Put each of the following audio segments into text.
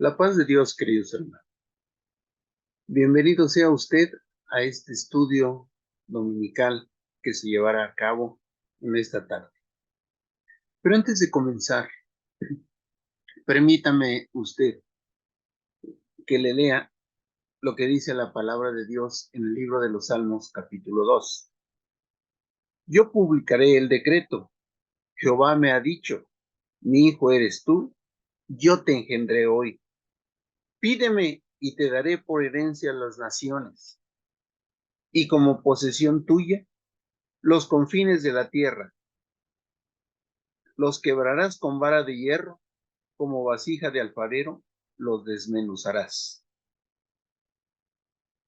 La paz de Dios, queridos hermanos. Bienvenido sea usted a este estudio dominical que se llevará a cabo en esta tarde. Pero antes de comenzar, permítame usted que le lea lo que dice la palabra de Dios en el libro de los Salmos, capítulo 2. Yo publicaré el decreto. Jehová me ha dicho, mi hijo eres tú, yo te engendré hoy. Pídeme y te daré por herencia las naciones, y como posesión tuya los confines de la tierra. Los quebrarás con vara de hierro, como vasija de alfarero, los desmenuzarás.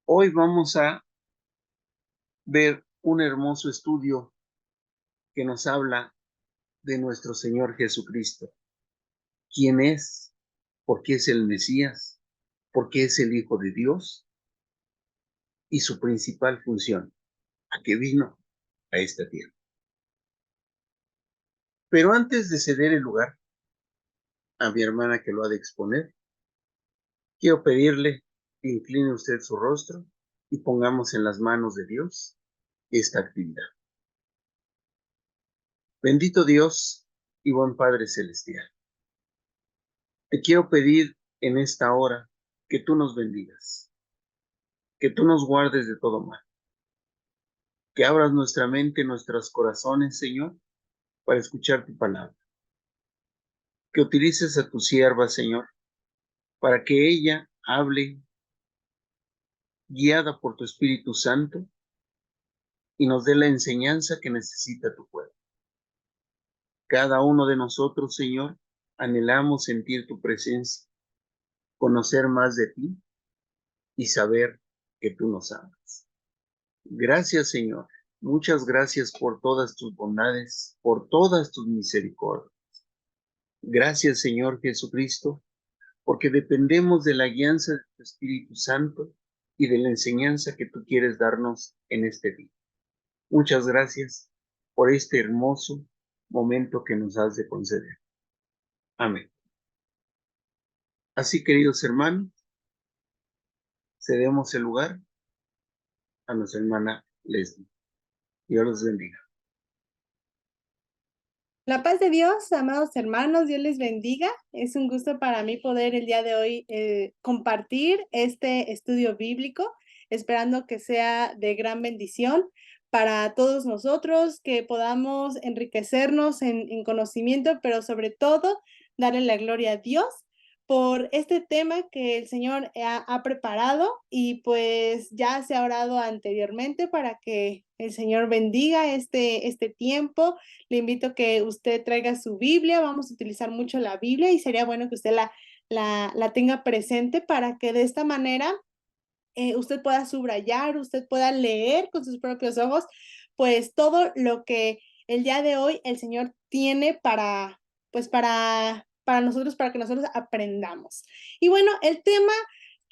Hoy vamos a ver un hermoso estudio que nos habla de nuestro Señor Jesucristo. ¿Quién es? ¿Por qué es el Mesías? ¿Por qué es el Hijo de Dios? Y su principal función, ¿a qué vino a esta tierra? Pero antes de ceder el lugar a mi hermana que lo ha de exponer, quiero pedirle que incline usted su rostro y pongamos en las manos de Dios esta actividad. Bendito Dios y buen Padre Celestial, te quiero pedir en esta hora que tú nos bendigas, que tú nos guardes de todo mal, que abras nuestra mente, nuestros corazones, Señor, para escuchar tu palabra, que utilices a tu sierva, Señor, para que ella hable guiada por tu Espíritu Santo y nos dé la enseñanza que necesita tu pueblo. Cada uno de nosotros, Señor, anhelamos sentir tu presencia, conocer más de ti y saber que tú nos amas. Gracias, Señor. Muchas gracias por todas tus bondades, por todas tus misericordias. Gracias, Señor Jesucristo, porque dependemos de la guianza de tu Espíritu Santo y de la enseñanza que tú quieres darnos en este día. Muchas gracias por este hermoso momento que nos has de conceder. Amén. Así, queridos hermanos, cedemos el lugar a nuestra hermana Leslie. Dios los bendiga. La paz de Dios, amados hermanos, Dios les bendiga. Es un gusto para mí poder el día de hoy compartir este estudio bíblico, esperando que sea de gran bendición para todos nosotros, que podamos enriquecernos en conocimiento, pero sobre todo darle la gloria a Dios por este tema que el Señor ha preparado y pues ya se ha orado anteriormente para que el Señor bendiga este tiempo. Le invito a que usted traiga su Biblia, vamos a utilizar mucho la Biblia y sería bueno que usted la tenga presente para que de esta manera usted pueda subrayar, usted pueda leer con sus propios ojos, pues todo lo que el día de hoy el Señor tiene pues para nosotros, para que nosotros aprendamos. Y bueno, el tema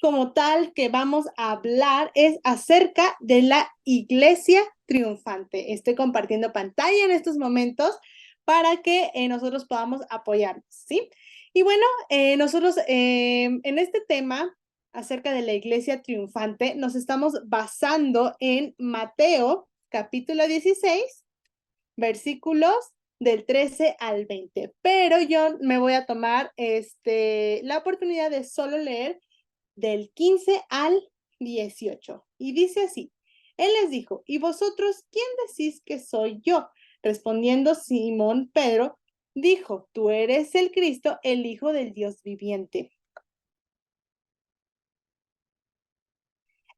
como tal que vamos a hablar es acerca de la iglesia triunfante. Estoy compartiendo pantalla en estos momentos para que nosotros podamos apoyarnos, ¿sí? Y bueno, nosotros en este tema acerca de la iglesia triunfante, nos estamos basando en Mateo capítulo 16, versículos del 13 al 20. Pero yo me voy a tomar la oportunidad de solo leer del 15 al 18. Y dice así, él les dijo, ¿y vosotros quién decís que soy yo? Respondiendo Simón Pedro, dijo, tú eres el Cristo, el Hijo del Dios viviente.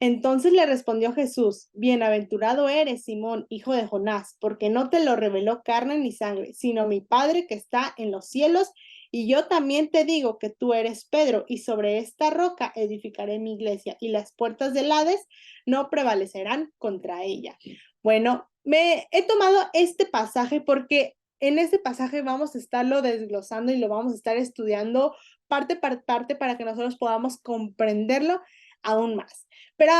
Entonces le respondió Jesús, bienaventurado eres, Simón, hijo de Jonás, porque no te lo reveló carne ni sangre, sino mi Padre que está en los cielos. Y yo también te digo que tú eres Pedro, y sobre esta roca edificaré mi iglesia, y las puertas del Hades no prevalecerán contra ella. Bueno, me he tomado este pasaje porque en este pasaje vamos a estarlo desglosando y lo vamos a estar estudiando parte por parte para que nosotros podamos comprenderlo aún más. Pero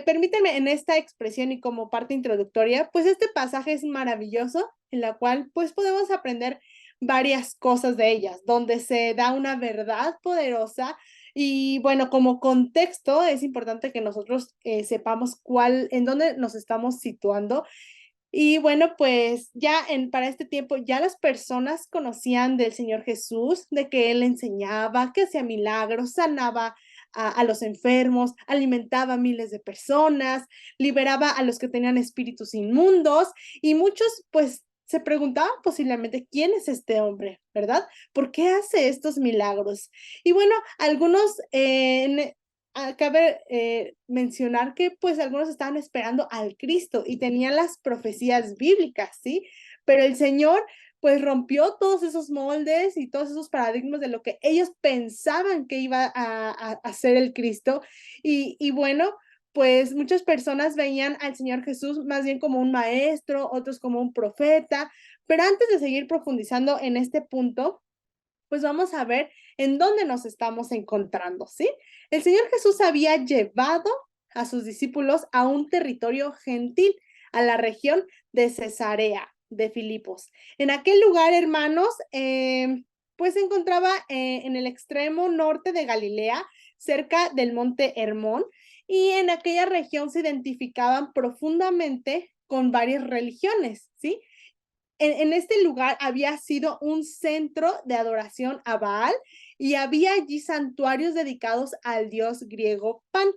permíteme en esta expresión y como parte introductoria, pues este pasaje es maravilloso en la cual pues podemos aprender varias cosas de ellas, donde se da una verdad poderosa. Y bueno, como contexto, es importante que nosotros sepamos en dónde nos estamos situando. Y bueno, pues ya para este tiempo ya las personas conocían del Señor Jesús, de que Él enseñaba, que hacía milagros, sanaba a los enfermos, alimentaba a miles de personas, liberaba a los que tenían espíritus inmundos, y muchos pues se preguntaban posiblemente, ¿quién es este hombre? ¿Verdad? ¿Por qué hace estos milagros? Y bueno, algunos cabe mencionar que pues algunos estaban esperando al Cristo y tenían las profecías bíblicas, ¿sí? Pero el Señor pues rompió todos esos moldes y todos esos paradigmas de lo que ellos pensaban que iba a ser el Cristo. Y bueno, pues muchas personas veían al Señor Jesús más bien como un maestro, otros como un profeta. Pero antes de seguir profundizando en este punto, pues vamos a ver en dónde nos estamos encontrando, ¿sí? El Señor Jesús había llevado a sus discípulos a un territorio gentil, a la región de Cesarea de Filipos. En aquel lugar, hermanos, pues se encontraba en el extremo norte de Galilea, cerca del monte Hermón, y en aquella región se identificaban profundamente con varias religiones, ¿sí? En este lugar había sido un centro de adoración a Baal y había allí santuarios dedicados al dios griego Pan.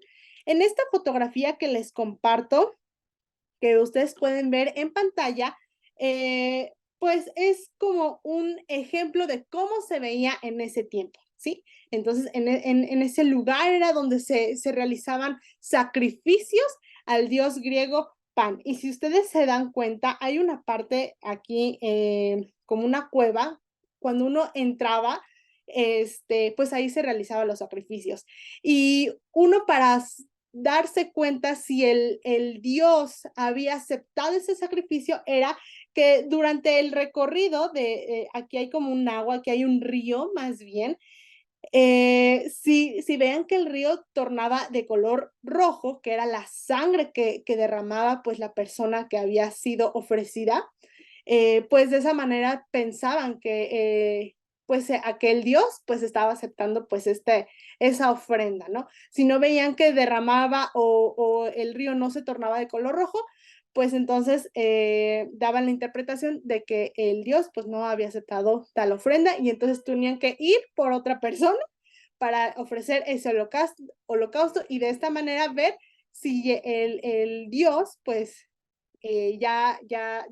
En esta fotografía que les comparto, que ustedes pueden ver en pantalla, pues es como un ejemplo de cómo se veía en ese tiempo, ¿sí? Entonces, en ese lugar era donde se realizaban sacrificios al dios griego Pan. Y si ustedes se dan cuenta, hay una parte aquí como una cueva, cuando uno entraba, pues ahí se realizaban los sacrificios. Y uno para darse cuenta si el Dios había aceptado ese sacrificio era que durante el recorrido aquí hay como un agua, aquí hay un río más bien, si vean que el río tornaba de color rojo, que era la sangre que derramaba pues la persona que había sido ofrecida, pues de esa manera pensaban que pues aquel Dios pues estaba aceptando pues esa ofrenda, ¿no? Si no veían que derramaba o el río no se tornaba de color rojo, pues entonces daban la interpretación de que el Dios pues no había aceptado tal ofrenda y entonces tenían que ir por otra persona para ofrecer ese holocausto y de esta manera ver si el Dios pues ya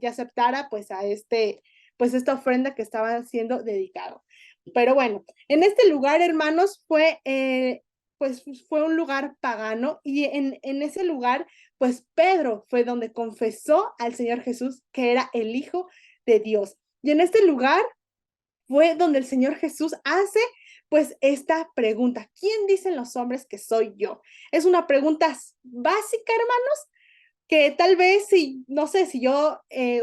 aceptara pues pues esta ofrenda que estaba siendo dedicado. Pero bueno, en este lugar, hermanos, pues fue un lugar pagano y en ese lugar, pues Pedro fue donde confesó al Señor Jesús que era el Hijo de Dios. Y en este lugar fue donde el Señor Jesús hace pues esta pregunta, ¿quién dicen los hombres que soy yo? Es una pregunta básica, hermanos, que tal vez si, no sé, si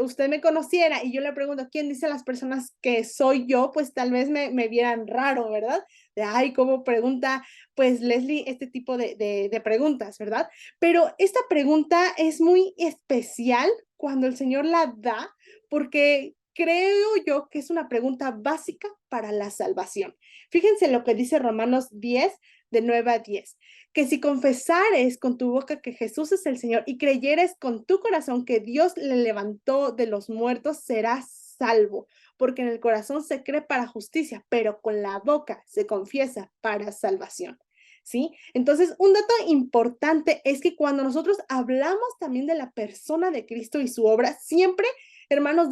usted me conociera y yo le pregunto, ¿quién dice las personas que soy yo? Pues tal vez me vieran raro, ¿verdad? De, ay, ¿cómo pregunta, pues Leslie, este tipo de preguntas, ¿verdad? Pero esta pregunta es muy especial cuando el Señor la da, porque creo yo que es una pregunta básica para la salvación. Fíjense lo que dice Romanos 10, de 9 a 10, que si confesares con tu boca que Jesús es el Señor y creyeres con tu corazón que Dios le levantó de los muertos, serás salvo, porque en el corazón se cree para justicia, pero con la boca se confiesa para salvación. ¿Sí? Entonces, un dato importante es que cuando nosotros hablamos también de la persona de Cristo y su obra, siempre, hermanos,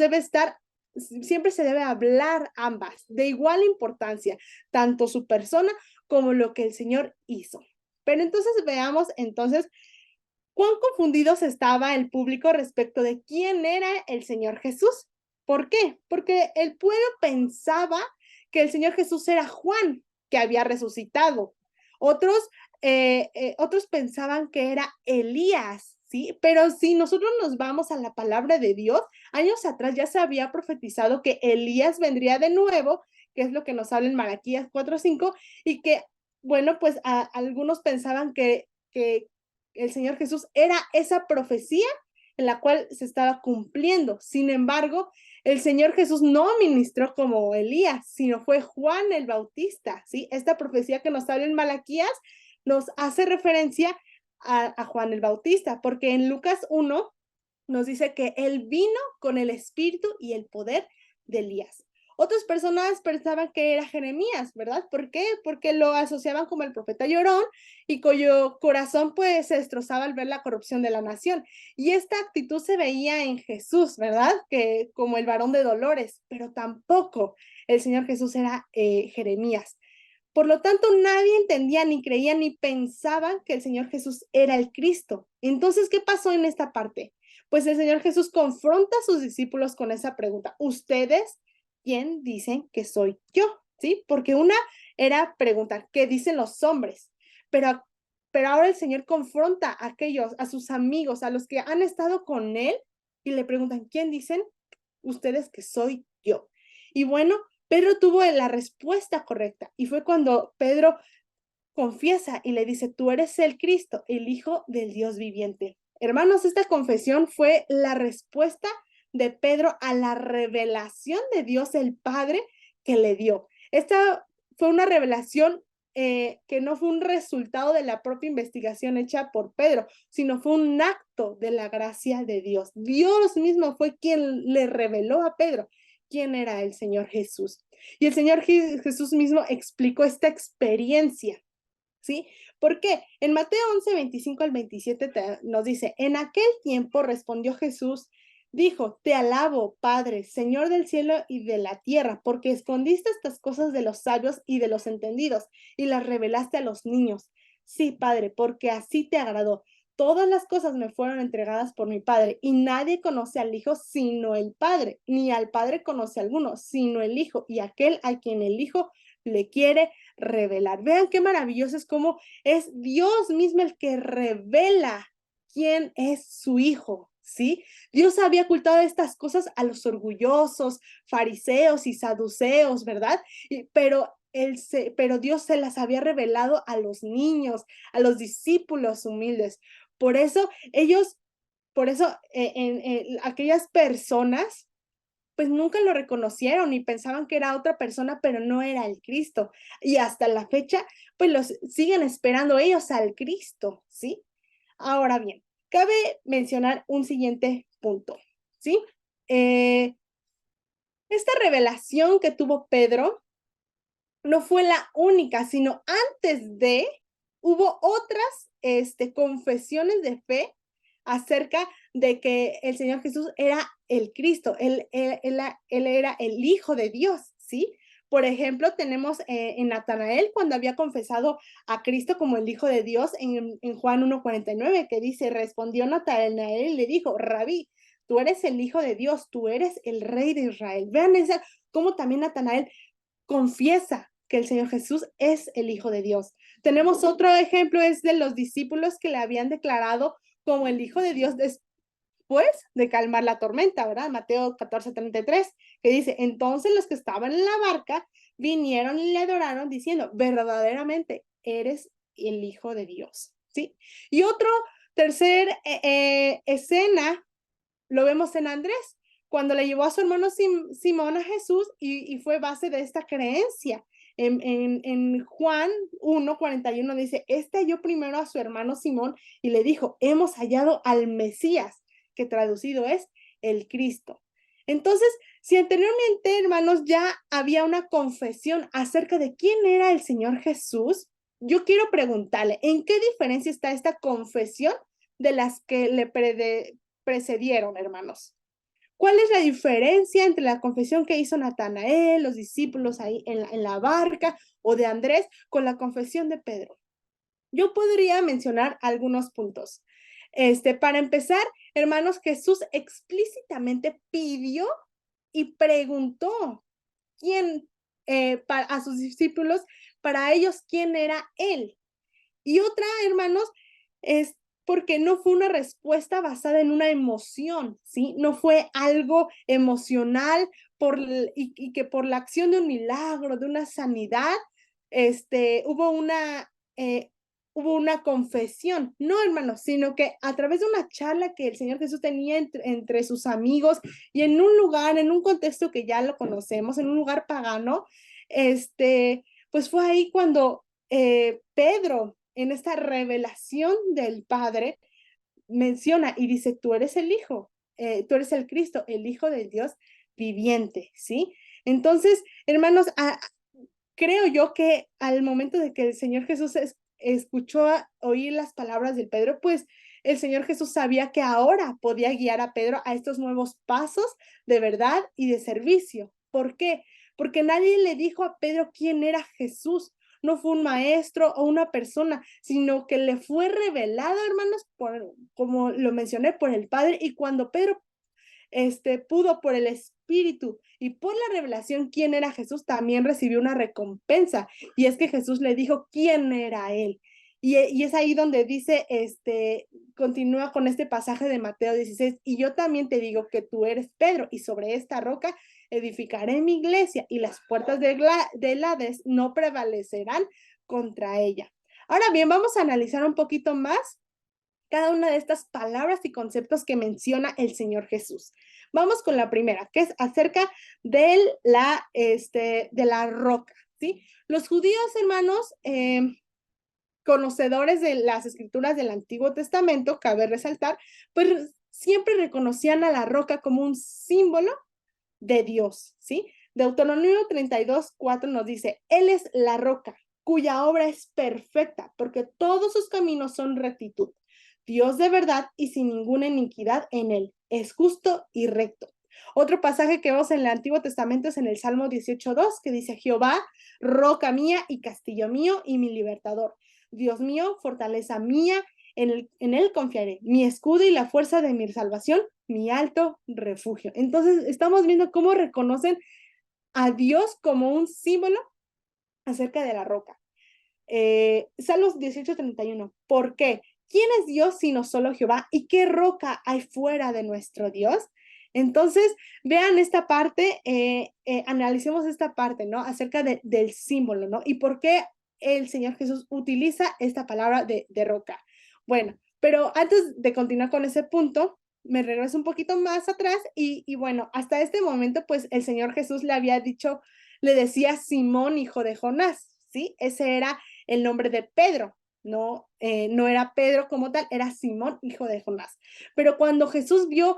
siempre se debe hablar ambas, de igual importancia, tanto su persona como lo que el Señor hizo. Pero entonces veamos entonces cuán confundidos estaba el público respecto de quién era el Señor Jesús. ¿Por qué? Porque el pueblo pensaba que el Señor Jesús era Juan, que había resucitado. Otros pensaban que era Elías, ¿sí? Pero si nosotros nos vamos a la palabra de Dios, años atrás ya se había profetizado que Elías vendría de nuevo, que es lo que nos habla en Malaquías 4:5, y que, bueno, pues algunos pensaban que el Señor Jesús era esa profecía en la cual se estaba cumpliendo. Sin embargo, El Señor Jesús no ministró como Elías, sino fue Juan el Bautista, ¿sí? Esta profecía que nos habla en Malaquías nos hace referencia a Juan el Bautista, porque en Lucas 1 nos dice que él vino con el espíritu y el poder de Elías. Otras personas pensaban que era Jeremías, ¿verdad? ¿Por qué? Porque lo asociaban como el profeta llorón y cuyo corazón pues se destrozaba al ver la corrupción de la nación. Y esta actitud se veía en Jesús, ¿verdad? Que como el varón de dolores, pero tampoco el Señor Jesús era Jeremías. Por lo tanto, nadie entendía, ni creía, ni pensaban que el Señor Jesús era el Cristo. Entonces, ¿qué pasó en esta parte? Pues el Señor Jesús confronta a sus discípulos con esa pregunta. ¿Ustedes quién dicen que soy yo? ¿Sí? Porque una era preguntar, ¿qué dicen los hombres? Pero, pero ahora el Señor confronta a aquellos, a sus amigos, a los que han estado con Él y le preguntan, ¿quién dicen ustedes que soy yo? Y bueno, Pedro tuvo la respuesta correcta y fue cuando Pedro confiesa y le dice, tú eres el Cristo, el Hijo del Dios viviente. Hermanos, esta confesión fue la respuesta de Pedro a la revelación de Dios el Padre que le dio. Esta fue una revelación que no fue un resultado de la propia investigación hecha por Pedro, sino fue un acto de la gracia de Dios. Dios mismo fue quien le reveló a Pedro quién era el Señor Jesús. Y el Señor Jesús mismo explicó esta experiencia. ¿Sí? ¿Por qué? En Mateo 11, 25 al 27 nos dice, en aquel tiempo respondió Jesús, dijo, te alabo, Padre, Señor del cielo y de la tierra, porque escondiste estas cosas de los sabios y de los entendidos y las revelaste a los niños. Sí, Padre, porque así te agradó. Todas las cosas me fueron entregadas por mi Padre, y nadie conoce al Hijo sino el Padre, ni al Padre conoce a alguno, sino el Hijo, y aquel a quien el Hijo le quiere revelar. Vean qué maravilloso es cómo es Dios mismo el que revela quién es su Hijo, ¿sí? Dios había ocultado estas cosas a los orgullosos, fariseos y saduceos, ¿verdad? Pero Dios se las había revelado a los niños, a los discípulos humildes. Por eso aquellas personas pues nunca lo reconocieron y pensaban que era otra persona, pero no era el Cristo. Y hasta la fecha, pues los siguen esperando ellos al Cristo, ¿sí? Ahora bien, cabe mencionar un siguiente punto, ¿sí? Esta revelación que tuvo Pedro no fue la única, sino antes de, hubo otras confesiones de fe acerca de que el Señor Jesús era el Cristo, él era el Hijo de Dios, ¿sí? Por ejemplo, tenemos en Natanael cuando había confesado a Cristo como el Hijo de Dios en Juan 1:49, que dice, respondió Natanael y le dijo, Rabí, tú eres el Hijo de Dios, tú eres el Rey de Israel. Vean esa, cómo también Natanael confiesa que el Señor Jesús es el Hijo de Dios. Tenemos otro ejemplo, es de los discípulos que le habían declarado como el Hijo de Dios después de calmar la tormenta, ¿verdad? Mateo 14:33, que dice, entonces los que estaban en la barca vinieron y le adoraron diciendo, verdaderamente eres el Hijo de Dios, ¿sí? Y otro tercer escena lo vemos en Andrés, cuando le llevó a su hermano Simón a Jesús y fue base de esta creencia. En Juan 1:41 dice, halló primero a su hermano Simón y le dijo, hemos hallado al Mesías, que traducido es el Cristo. Entonces, si anteriormente, hermanos, ya había una confesión acerca de quién era el Señor Jesús, yo quiero preguntarle, ¿en qué diferencia está esta confesión de las que le precedieron, hermanos? ¿Cuál es la diferencia entre la confesión que hizo Natanael, los discípulos ahí en la barca, o de Andrés, con la confesión de Pedro? Yo podría mencionar algunos puntos. Para empezar, hermanos, Jesús explícitamente pidió y preguntó a sus discípulos, para ellos, quién era él. Y otra, hermanos, es porque no fue una respuesta basada en una emoción, ¿sí? No fue algo emocional y que por la acción de un milagro, de una sanidad, hubo una hubo una confesión, no, hermanos, sino que a través de una charla que el Señor Jesús tenía entre sus amigos y en un lugar, en un contexto que ya lo conocemos, en un lugar pagano, pues fue ahí cuando Pedro, en esta revelación del Padre, menciona y dice, tú eres el Hijo, tú eres el Cristo, el Hijo del Dios viviente, ¿sí? Entonces, hermanos, creo yo que al momento de que el Señor Jesús escuchó oír las palabras de Pedro, pues el Señor Jesús sabía que ahora podía guiar a Pedro a estos nuevos pasos de verdad y de servicio. ¿Por qué? Porque nadie le dijo a Pedro quién era Jesús. No fue un maestro o una persona, sino que le fue revelado, hermanos, como lo mencioné, por el Padre. Y cuando Pedro pudo por el Espíritu y por la revelación quién era Jesús, también recibió una recompensa. Y es que Jesús le dijo quién era él. Y es ahí donde dice, continúa con este pasaje de Mateo 16, y yo también te digo que tú eres Pedro, y sobre esta roca edificaré mi iglesia, y las puertas del Hades no prevalecerán contra ella. Ahora bien, vamos a analizar un poquito más cada una de estas palabras y conceptos que menciona el Señor Jesús. Vamos con la primera, que es acerca de la roca, ¿sí? Los judíos, hermanos, conocedores de las escrituras del Antiguo Testamento, cabe resaltar, pues siempre reconocían a la roca como un símbolo de Dios, ¿sí? Deuteronomio 32:4 nos dice, Él es la roca, cuya obra es perfecta, porque todos sus caminos son rectitud. Dios de verdad y sin ninguna iniquidad en él, es justo y recto. Otro pasaje que vemos en el Antiguo Testamento es en el Salmo 18:2, que dice, Jehová, roca mía y castillo mío y mi libertador. Dios mío, fortaleza mía, en él confiaré, mi escudo y la fuerza de mi salvación, mi alto refugio. Entonces, estamos viendo cómo reconocen a Dios como un símbolo acerca de la roca. Salmos 18:31. ¿Por qué? ¿Quién es Dios sino solo Jehová? ¿Y qué roca hay fuera de nuestro Dios? Entonces, vean esta parte, analicemos esta parte, ¿no? Acerca del símbolo, ¿no? Y por qué el Señor Jesús utiliza esta palabra de roca. Bueno, pero antes de continuar con ese punto, me regreso un poquito más atrás y bueno, hasta este momento, pues el Señor Jesús le había dicho, le decía Simón, hijo de Jonás, ¿sí? Ese era el nombre de Pedro, no, no era Pedro como tal, era Simón, hijo de Jonás. Pero cuando Jesús vio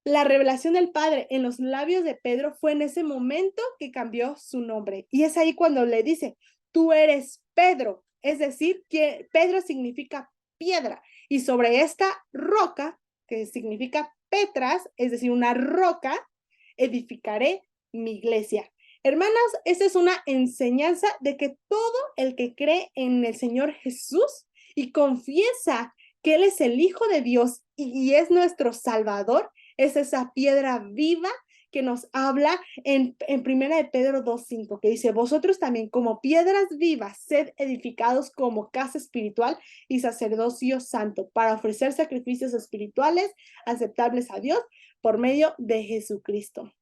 la revelación del Padre en los labios de Pedro, fue en ese momento que cambió su nombre. Y es ahí cuando le dice, tú eres Pedro, es decir, que Pedro significa piedra. Y sobre esta roca, que significa Petras, es decir, una roca, edificaré mi iglesia. Hermanas, esta es una enseñanza de que todo el que cree en el Señor Jesús y confiesa que Él es el Hijo de Dios y es nuestro Salvador, es esa piedra viva que nos habla en 1 de Pedro 2:5, que dice, vosotros también como piedras vivas, sed edificados como casa espiritual y sacerdocio santo, para ofrecer sacrificios espirituales aceptables a Dios por medio de Jesucristo.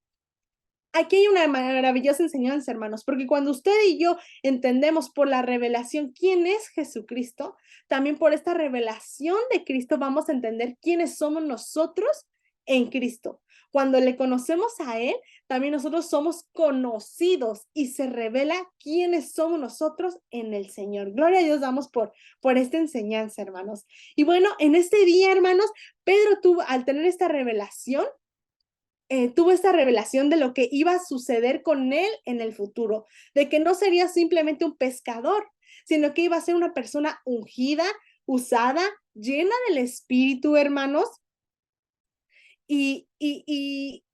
Aquí hay una maravillosa enseñanza, hermanos, porque cuando usted y yo entendemos por la revelación quién es Jesucristo, también por esta revelación de Cristo vamos a entender quiénes somos nosotros en Cristo. Cuando le conocemos a Él, también nosotros somos conocidos y se revela quiénes somos nosotros en el Señor. Gloria a Dios damos por esta enseñanza, hermanos. Y bueno, en este día, hermanos, Pedro tuvo, al tener esta revelación, tuvo esta revelación de lo que iba a suceder con él en el futuro, de que no sería simplemente un pescador, sino que iba a ser una persona ungida, usada, llena del Espíritu, hermanos, y, y, y,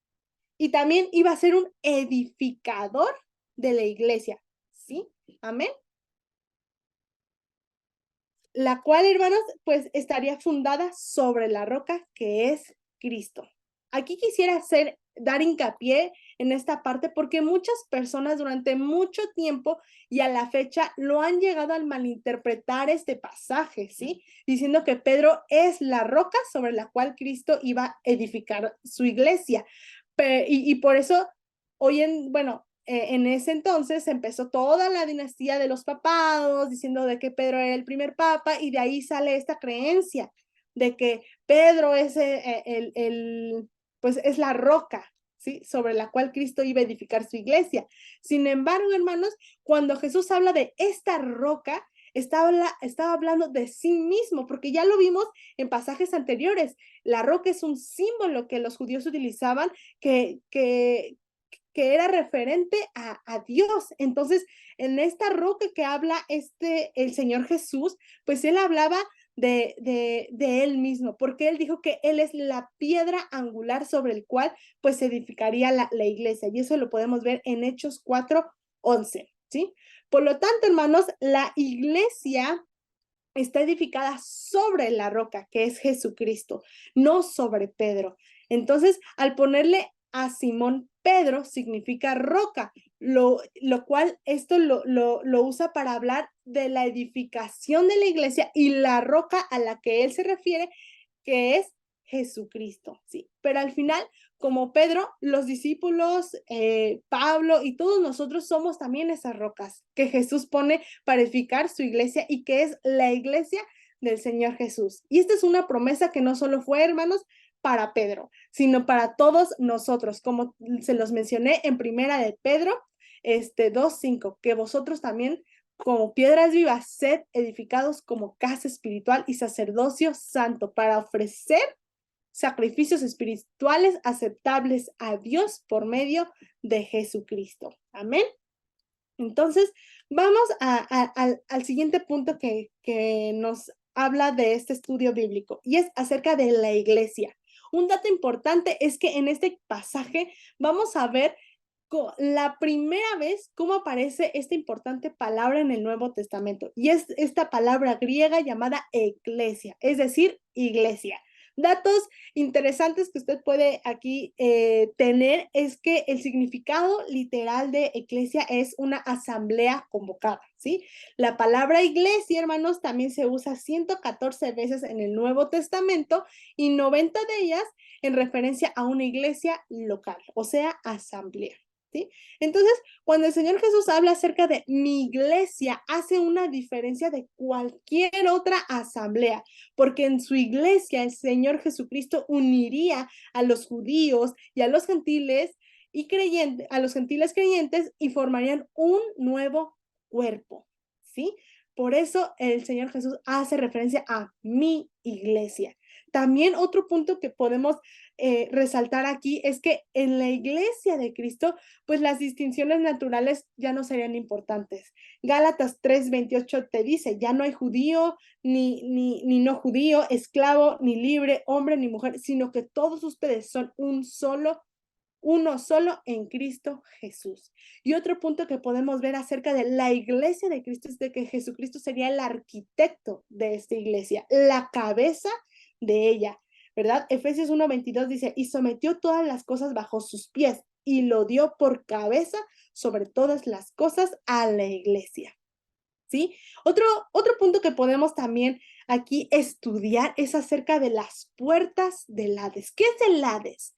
y también iba a ser un edificador de la iglesia, ¿sí? Amén. La cual, hermanos, pues estaría fundada sobre la roca que es Cristo. Aquí quisiera dar hincapié en esta parte porque muchas personas durante mucho tiempo y a la fecha lo han llegado a malinterpretar este pasaje, ¿sí? Diciendo que Pedro es la roca sobre la cual Cristo iba a edificar su iglesia. Y por eso, bueno, en ese entonces empezó toda la dinastía de los papados, diciendo de que Pedro era el primer papa, y de ahí sale esta creencia de que Pedro es pues es la roca, ¿sí? Sobre la cual Cristo iba a edificar su iglesia. Sin embargo, hermanos, cuando Jesús habla de esta roca, estaba hablando de sí mismo, porque ya lo vimos en pasajes anteriores. La roca es un símbolo que los judíos utilizaban que era referente a Dios. Entonces, en esta roca que habla el Señor Jesús, pues él hablaba de él mismo, porque él dijo que él es la piedra angular sobre el cual pues se edificaría la iglesia, y eso lo podemos ver en Hechos 4:11, ¿sí? Por lo tanto, hermanos, la iglesia está edificada sobre la roca, que es Jesucristo, no sobre Pedro. Entonces, al ponerle a Simón Pedro, significa roca, lo cual esto lo usa para hablar de la edificación de la iglesia, y la roca a la que él se refiere, que es Jesucristo, ¿sí? Pero al final, como Pedro, los discípulos, Pablo y todos nosotros somos también esas rocas que Jesús pone para edificar su iglesia, y que es la iglesia del Señor Jesús. Y esta es una promesa que no solo fue, hermanos, para Pedro, sino para todos nosotros, como se los mencioné en primera de Pedro 2:5, que vosotros también como piedras vivas sed edificados como casa espiritual y sacerdocio santo, para ofrecer sacrificios espirituales aceptables a Dios por medio de Jesucristo. Amén. Entonces, vamos al siguiente punto que nos habla de este estudio bíblico, y es acerca de la iglesia. Un dato importante es que en este pasaje vamos a ver la primera vez cómo aparece esta importante palabra en el Nuevo Testamento, y es esta palabra griega llamada eclesia, es decir, iglesia. Datos interesantes que usted puede aquí tener es que el significado literal de eclesia es una asamblea convocada, ¿sí? La palabra iglesia, hermanos, también se usa 114 veces en el Nuevo Testamento, y 90 de ellas en referencia a una iglesia local, o sea, asamblea. ¿Sí? Entonces, cuando el Señor Jesús habla acerca de mi iglesia, hace una diferencia de cualquier otra asamblea, porque en su iglesia el Señor Jesucristo uniría a los judíos y a los gentiles creyentes, y formarían un nuevo cuerpo, ¿sí? Por eso el Señor Jesús hace referencia a mi iglesia. También otro punto que podemos resaltar aquí es que en la iglesia de Cristo, pues las distinciones naturales ya no serían importantes. Gálatas 3:28 te dice, ya no hay judío ni no judío, esclavo ni libre, hombre ni mujer, sino que todos ustedes son uno solo en Cristo Jesús. Y otro punto que podemos ver acerca de la iglesia de Cristo es de que Jesucristo sería el arquitecto de esta iglesia, la cabeza de ella, ¿verdad? Efesios 1:22 dice, y sometió todas las cosas bajo sus pies, y lo dio por cabeza sobre todas las cosas a la iglesia, ¿sí? Otro punto que podemos también aquí estudiar es acerca de las puertas del Hades. ¿Qué es el Hades?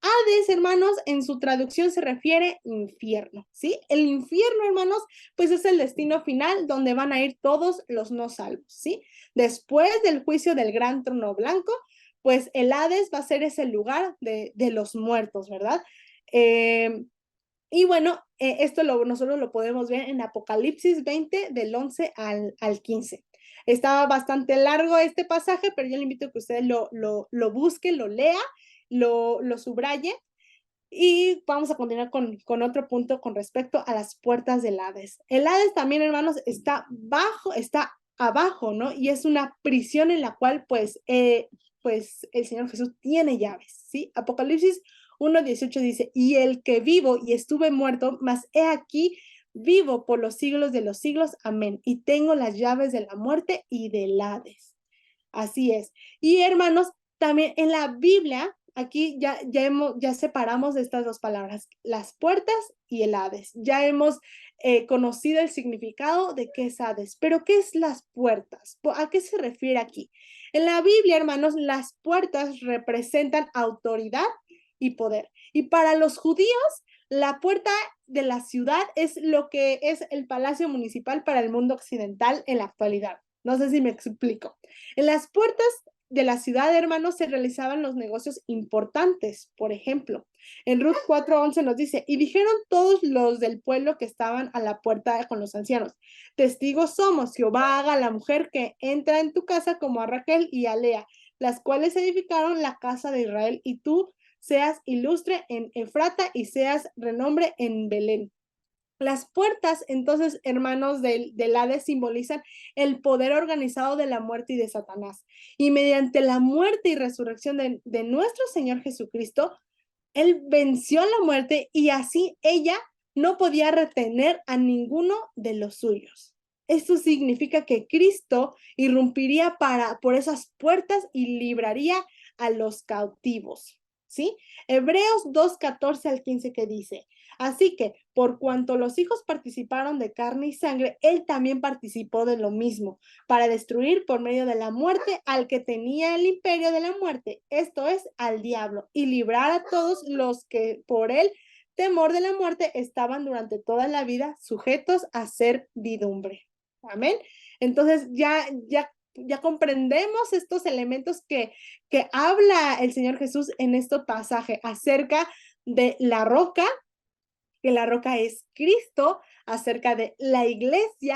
Hades, hermanos, en su traducción se refiere infierno, ¿sí? El infierno, hermanos, pues es el destino final donde van a ir todos los no salvos, ¿sí? Después del juicio del gran trono blanco, pues el Hades va a ser ese lugar de los muertos, ¿verdad? Y bueno, esto nosotros lo podemos ver en Apocalipsis 20, del 11 al 15. Estaba bastante largo este pasaje, pero yo le invito a que usted lo busque, lo lea, lo subraye, y vamos a continuar con otro punto con respecto a las puertas del Hades. El Hades también, hermanos, está abajo, ¿no? Y es una prisión en la cual, pues el Señor Jesús tiene llaves, ¿sí? Apocalipsis 1:18 dice, y el que vivo y estuve muerto, mas he aquí vivo por los siglos de los siglos, amén. Y tengo las llaves de la muerte y del Hades. Así es. Y hermanos, también en la Biblia, aquí ya separamos de estas dos palabras, las puertas y el Hades. Ya hemos conocido el significado de qué es Hades, pero ¿qué es las puertas? ¿A qué se refiere aquí? En la Biblia, hermanos, las puertas representan autoridad y poder. Y para los judíos, La puerta de la ciudad es lo que es el Palacio Municipal para el mundo occidental en la actualidad. No sé si me explico. En las puertas de la ciudad, hermanos, se realizaban los negocios importantes. Por ejemplo, en Ruth 4:11 nos dice, y dijeron todos los del pueblo que estaban a la puerta con los ancianos, testigos somos, Jehová haga a la mujer que entra en tu casa como a Raquel y a Lea, las cuales edificaron la casa de Israel, y tú seas ilustre en Efrata y seas renombre en Belén. Las puertas, entonces, hermanos del Hades, simbolizan el poder organizado de la muerte y de Satanás. Y mediante la muerte y resurrección de nuestro Señor Jesucristo, Él venció la muerte y así ella no podía retener a ninguno de los suyos. Esto significa que Cristo irrumpiría por esas puertas y libraría a los cautivos. ¿Sí? Hebreos 2:14-15 que dice, así que por cuanto los hijos participaron de carne y sangre, él también participó de lo mismo, para destruir por medio de la muerte al que tenía el imperio de la muerte, esto es, al diablo, y librar a todos los que por el temor de la muerte estaban durante toda la vida sujetos a servidumbre. Amén. Entonces ya comprendemos estos elementos que habla el Señor Jesús en este pasaje acerca de la roca, que la roca es Cristo, acerca de la iglesia,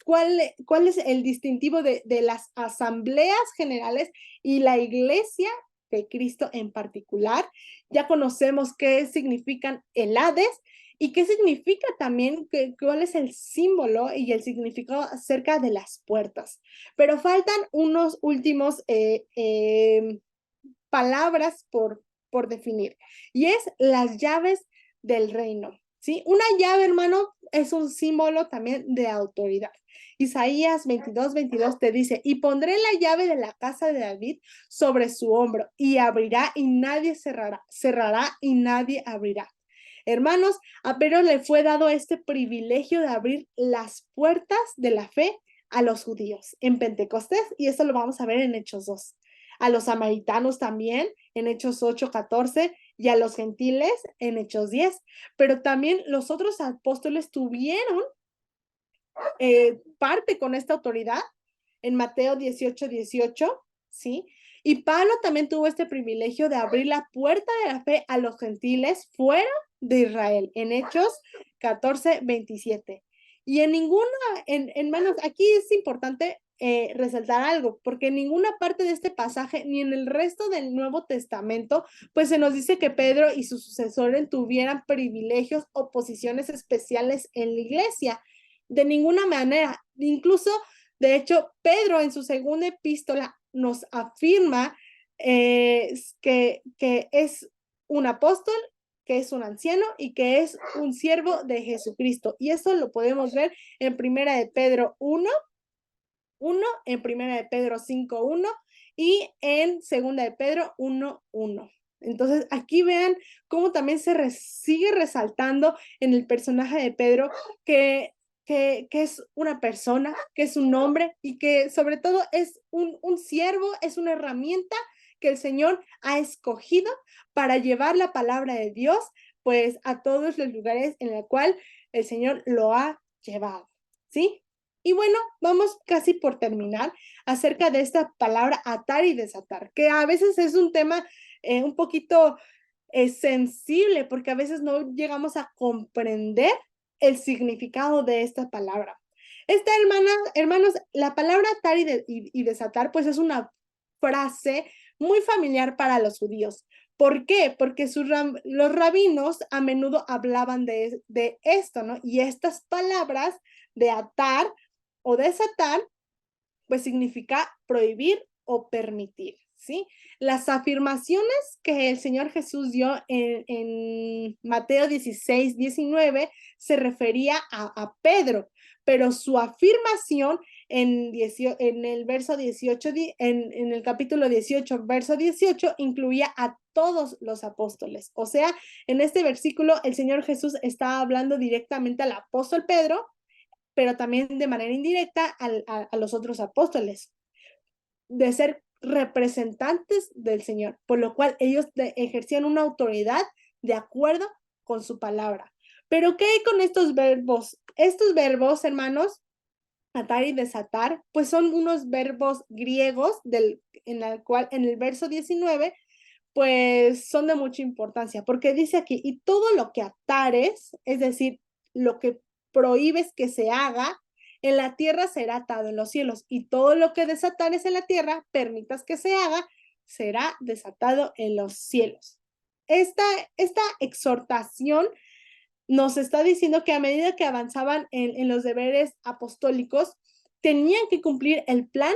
cuál es el distintivo de las asambleas generales y la iglesia de Cristo en particular. Ya conocemos qué significan el Hades y qué significa también, cuál es el símbolo y el significado acerca de las puertas. Pero faltan unos últimos palabras por definir, y es las llaves del reino, ¿sí? Una llave, hermano, es un símbolo también de autoridad. Isaías 22:22 te dice, y pondré la llave de la casa de David sobre su hombro, y abrirá y nadie cerrará, cerrará y nadie abrirá. Hermanos, a Pedro le fue dado este privilegio de abrir las puertas de la fe a los judíos en Pentecostés, y eso lo vamos a ver en Hechos 2. A los samaritanos también en Hechos 8:14 y a los gentiles en Hechos 10. Pero también los otros apóstoles tuvieron parte con esta autoridad en Mateo 18:18, ¿sí? Y Pablo también tuvo este privilegio de abrir la puerta de la fe a los gentiles fuera de Israel en Hechos 14:27. Y en ninguna, hermanos, aquí es importante resaltar algo, porque en ninguna parte de este pasaje, ni en el resto del Nuevo Testamento, pues se nos dice que Pedro y sus sucesores tuvieran privilegios o posiciones especiales en la iglesia. De ninguna manera. Incluso, de hecho, Pedro en su segunda epístola nos afirma que es un apóstol, que es un anciano y que es un siervo de Jesucristo. Y eso lo podemos ver en Primera de Pedro 1:1, en Primera de Pedro 5:1 y en Segunda de Pedro 1:1. Entonces, aquí vean cómo también sigue resaltando en el personaje de Pedro que es una persona, que es un hombre y que sobre todo es un siervo, es una herramienta que el Señor ha escogido para llevar la palabra de Dios, pues a todos los lugares en el cual el Señor lo ha llevado, ¿sí? Y bueno, vamos casi por terminar acerca de esta palabra atar y desatar, que a veces es un tema un poquito sensible, porque a veces no llegamos a comprender el significado de esta palabra. Hermanos, la palabra atar y desatar, pues es una frase muy familiar para los judíos. ¿Por qué? Porque los rabinos a menudo hablaban de esto, ¿no? Y estas palabras de atar o desatar, pues significa prohibir o permitir, ¿sí? Las afirmaciones que el Señor Jesús dio en Mateo 16:19 se refería a Pedro, pero su afirmación en el verso 18, en el capítulo 18, verso 18, incluía a todos los apóstoles. O sea, en este versículo el Señor Jesús estaba hablando directamente al apóstol Pedro, pero también de manera indirecta a los otros apóstoles, de ser representantes del Señor, por lo cual ellos ejercían una autoridad de acuerdo con su palabra. Pero ¿qué hay con estos verbos? Estos verbos, hermanos, atar y desatar, pues son unos verbos griegos en el verso 19, pues son de mucha importancia, porque dice aquí, y todo lo que atares, es decir, lo que prohíbes que se haga, en la tierra será atado en los cielos, y todo lo que desatares en la tierra, permitas que se haga, será desatado en los cielos. Esta exhortación nos está diciendo que a medida que avanzaban en los deberes apostólicos, tenían que cumplir el plan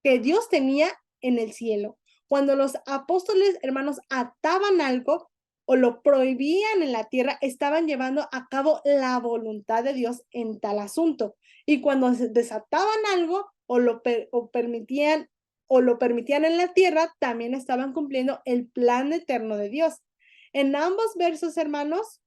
que Dios tenía en el cielo. Cuando los apóstoles, hermanos, ataban algo o lo prohibían en la tierra, estaban llevando a cabo la voluntad de Dios en tal asunto. Y cuando desataban algo o permitían en la tierra, también estaban cumpliendo el plan eterno de Dios. En ambos versos, hermanos,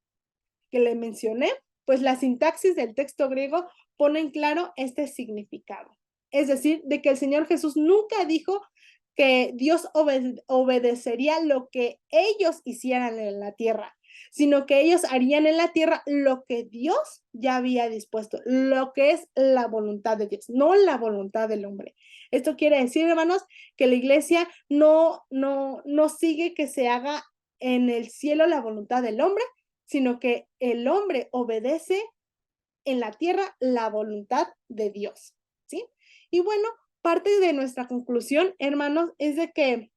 que le mencioné, pues la sintaxis del texto griego pone en claro este significado. Es decir, de que el Señor Jesús nunca dijo que Dios obedecería lo que ellos hicieran en la tierra, sino que ellos harían en la tierra lo que Dios ya había dispuesto, lo que es la voluntad de Dios, no la voluntad del hombre. Esto quiere decir, hermanos, que la iglesia no sigue que se haga en el cielo la voluntad del hombre, sino que el hombre obedece en la tierra la voluntad de Dios, ¿sí? Y bueno, parte de nuestra conclusión, hermanos, es de que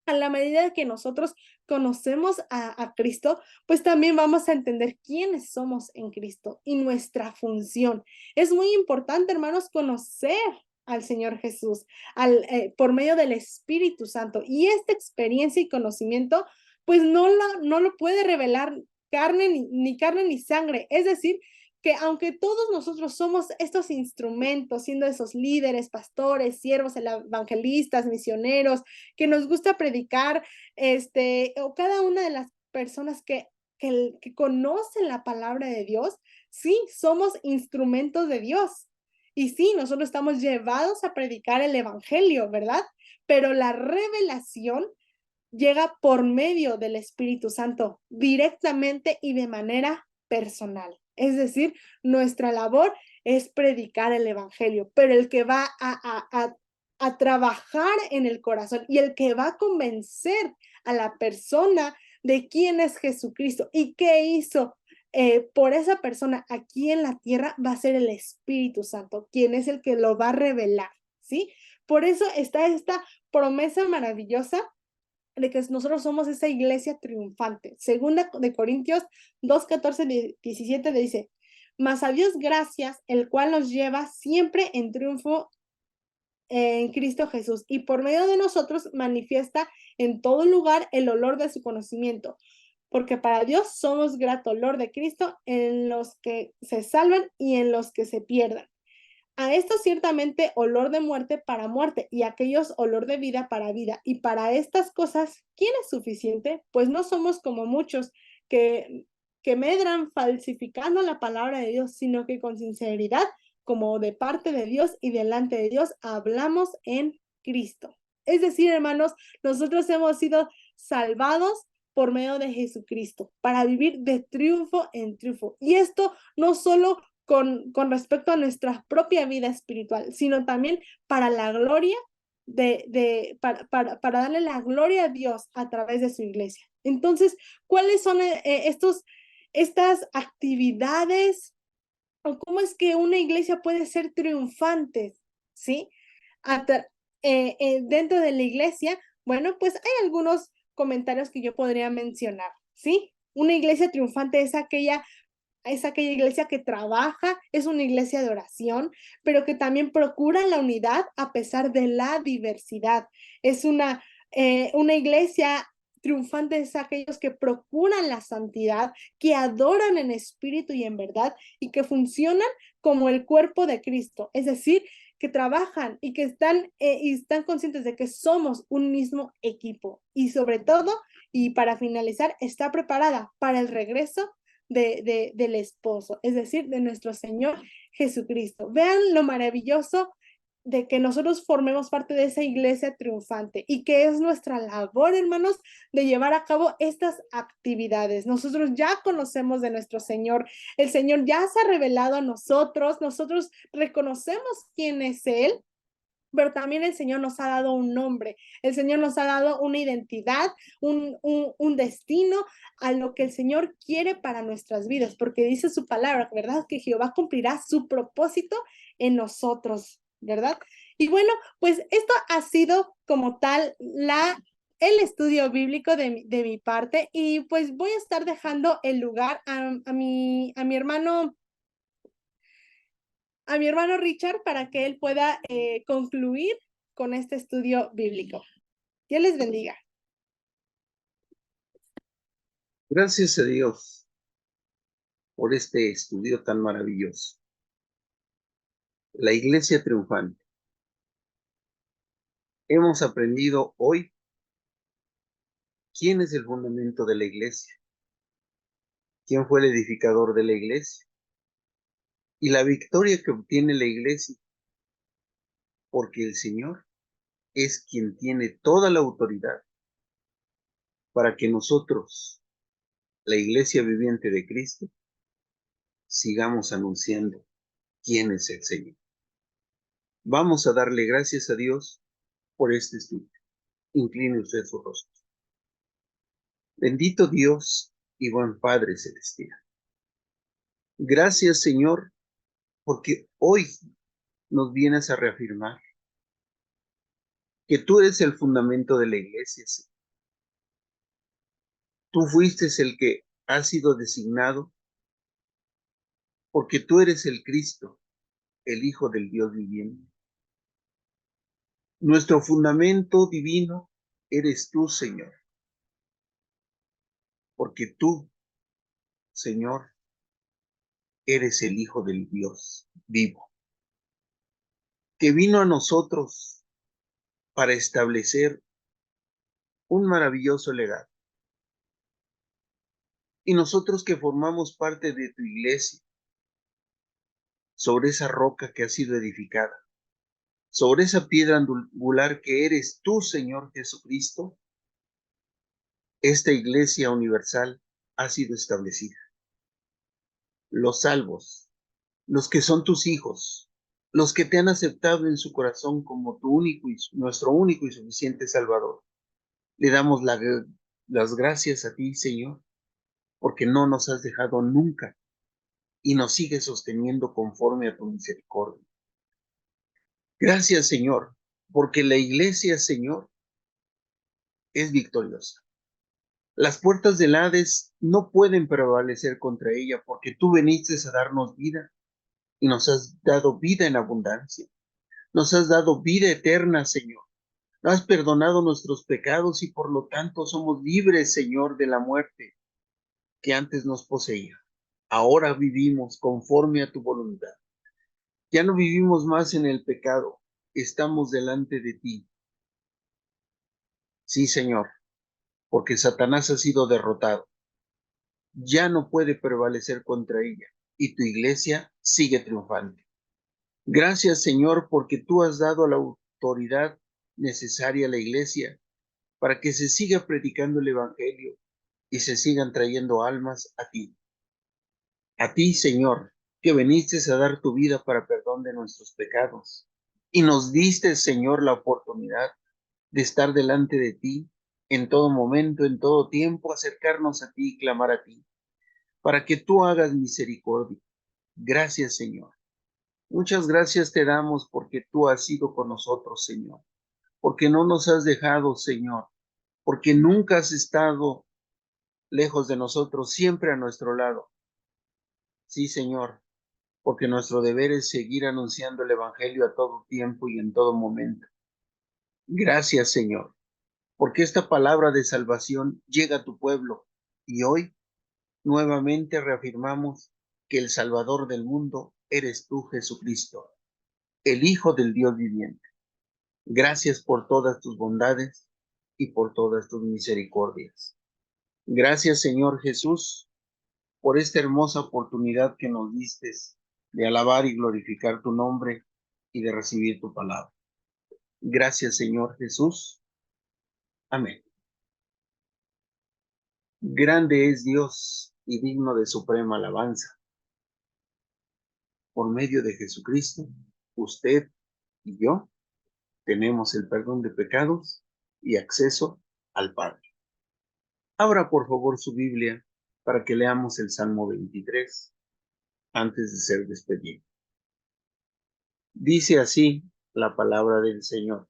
a la medida que nosotros conocemos a Cristo, pues también vamos a entender quiénes somos en Cristo y nuestra función. Es muy importante, hermanos, conocer al Señor Jesús por medio del Espíritu Santo. Y esta experiencia y conocimiento, pues no lo puede revelar ni carne ni sangre. Es decir, que aunque todos nosotros somos estos instrumentos, siendo esos líderes, pastores, siervos, evangelistas, misioneros, que nos gusta predicar, o cada una de las personas que conocen la palabra de Dios, sí, somos instrumentos de Dios. Y sí, nosotros estamos llevados a predicar el evangelio, ¿verdad? Pero la revelación llega por medio del Espíritu Santo, directamente y de manera personal. Es decir, nuestra labor es predicar el evangelio, pero el que va a trabajar en el corazón y el que va a convencer a la persona de quién es Jesucristo y qué hizo por esa persona aquí en la tierra, va a ser el Espíritu Santo, quien es el que lo va a revelar, ¿sí? Por eso está esta promesa maravillosa de que nosotros somos esa iglesia triunfante. Segunda de Corintios 2, 14, 17 dice, mas a Dios gracias, el cual nos lleva siempre en triunfo en Cristo Jesús, y por medio de nosotros manifiesta en todo lugar el olor de su conocimiento, porque para Dios somos grato olor de Cristo en los que se salvan y en los que se pierdan. A esto ciertamente olor de muerte para muerte, y a aquellos olor de vida para vida. Y para estas cosas, ¿quién es suficiente? Pues no somos como muchos que medran falsificando la palabra de Dios, sino que con sinceridad, como de parte de Dios y delante de Dios, hablamos en Cristo. Es decir, hermanos, nosotros hemos sido salvados por medio de Jesucristo para vivir de triunfo en triunfo. Y esto no solo con respecto a nuestra propia vida espiritual, sino también para la gloria para darle la gloria a Dios a través de su iglesia. Entonces, ¿cuáles son estas actividades o cómo es que una iglesia puede ser triunfante? ¿Sí? Dentro de la iglesia, bueno, pues hay algunos comentarios que yo podría mencionar, ¿sí? Una iglesia triunfante es aquella iglesia que trabaja, es una iglesia de oración, pero que también procura la unidad a pesar de la diversidad. Es una iglesia triunfante, es aquellos que procuran la santidad, que adoran en espíritu y en verdad y que funcionan como el cuerpo de Cristo, es decir, que trabajan y que están conscientes de que somos un mismo equipo y sobre todo, y para finalizar, está preparada para el regreso del esposo, es decir, de nuestro Señor Jesucristo. Vean lo maravilloso de que nosotros formemos parte de esa iglesia triunfante y que es nuestra labor, hermanos, de llevar a cabo estas actividades. Nosotros ya conocemos de nuestro Señor, el Señor ya se ha revelado a nosotros, nosotros reconocemos quién es Él, pero también el Señor nos ha dado un nombre, el Señor nos ha dado una identidad, un destino a lo que el Señor quiere para nuestras vidas, porque dice su palabra, ¿verdad? Que Jehová cumplirá su propósito en nosotros, ¿verdad? Y bueno, pues esto ha sido como tal el estudio bíblico de mi parte y pues voy a estar dejando el lugar a mi hermano Richard para que él pueda concluir con este estudio bíblico. Dios les bendiga. Gracias a Dios por este estudio tan maravilloso. La iglesia triunfante. Hemos aprendido hoy quién es el fundamento de la iglesia, quién fue el edificador de la iglesia y la victoria que obtiene la iglesia, porque el Señor es quien tiene toda la autoridad para que nosotros, la iglesia viviente de Cristo, sigamos anunciando quién es el Señor. Vamos a darle gracias a Dios por este estudio. Incline usted su rostro. Bendito Dios y buen Padre Celestial. Gracias, Señor, porque hoy nos vienes a reafirmar que tú eres el fundamento de la iglesia, Señor. Tú fuiste el que ha sido designado porque tú eres el Cristo, el Hijo del Dios viviente. Nuestro fundamento divino eres tú, Señor, porque tú, Señor, eres el Hijo del Dios vivo, que vino a nosotros para establecer un maravilloso legado. Y nosotros que formamos parte de tu iglesia, sobre esa roca que ha sido edificada, sobre esa piedra angular que eres tú, Señor Jesucristo, esta iglesia universal ha sido establecida. Los salvos, los que son tus hijos, los que te han aceptado en su corazón como tu único y nuestro único y suficiente Salvador, le damos las gracias a ti, Señor, porque no nos has dejado nunca y nos sigues sosteniendo conforme a tu misericordia. Gracias, Señor, porque la iglesia, Señor, es victoriosa. Las puertas del Hades no pueden prevalecer contra ella, porque tú viniste a darnos vida y nos has dado vida en abundancia. Nos has dado vida eterna, Señor. Has perdonado nuestros pecados y por lo tanto somos libres, Señor, de la muerte que antes nos poseía. Ahora vivimos conforme a tu voluntad. Ya no vivimos más en el pecado. Estamos delante de ti. Sí, Señor, porque Satanás ha sido derrotado. Ya no puede prevalecer contra ella y tu iglesia sigue triunfante. Gracias, Señor, porque tú has dado la autoridad necesaria a la iglesia para que se siga predicando el evangelio y se sigan trayendo almas a ti. A ti, Señor, que viniste a dar tu vida para perdón de nuestros pecados y nos diste, Señor, la oportunidad de estar delante de ti en todo momento, en todo tiempo, acercarnos a ti y clamar a ti, para que tú hagas misericordia. Gracias, Señor. Muchas gracias te damos porque tú has sido con nosotros, Señor, porque no nos has dejado, Señor, porque nunca has estado lejos de nosotros, siempre a nuestro lado. Sí, Señor, porque nuestro deber es seguir anunciando el Evangelio a todo tiempo y en todo momento. Gracias, Señor, porque esta palabra de salvación llega a tu pueblo y hoy nuevamente reafirmamos que el Salvador del mundo eres tú, Jesucristo, el Hijo del Dios viviente. Gracias por todas tus bondades y por todas tus misericordias. Gracias, Señor Jesús, por esta hermosa oportunidad que nos diste de alabar y glorificar tu nombre y de recibir tu palabra. Gracias, Señor Jesús. Amén. Grande es Dios y digno de suprema alabanza. Por medio de Jesucristo, usted y yo tenemos el perdón de pecados y acceso al Padre. Abra por favor su Biblia para que leamos el Salmo 23 antes de ser despedido. Dice así la palabra del Señor.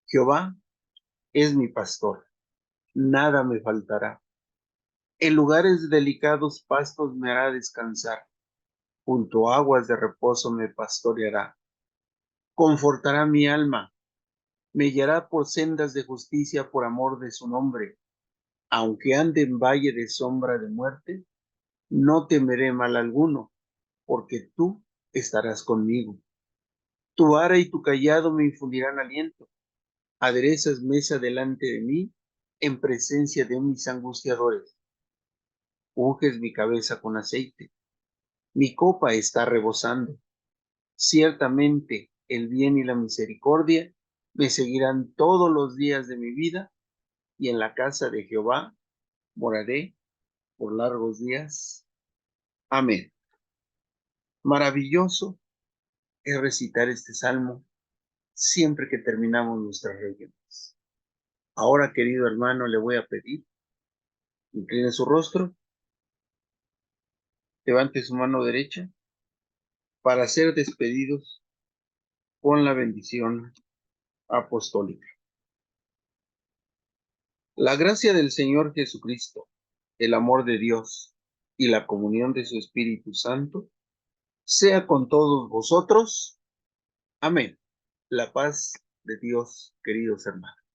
Jehová es mi pastor, nada me faltará. En lugares delicados pastos me hará descansar, junto a aguas de reposo me pastoreará. Confortará mi alma, me guiará por sendas de justicia por amor de su nombre. Aunque ande en valle de sombra de muerte, no temeré mal alguno, porque tú estarás conmigo. Tu vara y tu cayado me infundirán aliento. Aderezas mesa delante de mí, en presencia de mis angustiadores. Unges mi cabeza con aceite. Mi copa está rebosando. Ciertamente el bien y la misericordia me seguirán todos los días de mi vida, y en la casa de Jehová moraré por largos días. Amén. Maravilloso es recitar este salmo siempre que terminamos nuestras reuniones. Ahora, querido hermano, le voy a pedir, incline su rostro, levante su mano derecha para ser despedidos con la bendición apostólica. La gracia del Señor Jesucristo, el amor de Dios y la comunión de su Espíritu Santo sea con todos vosotros. Amén. La paz de Dios, queridos hermanos.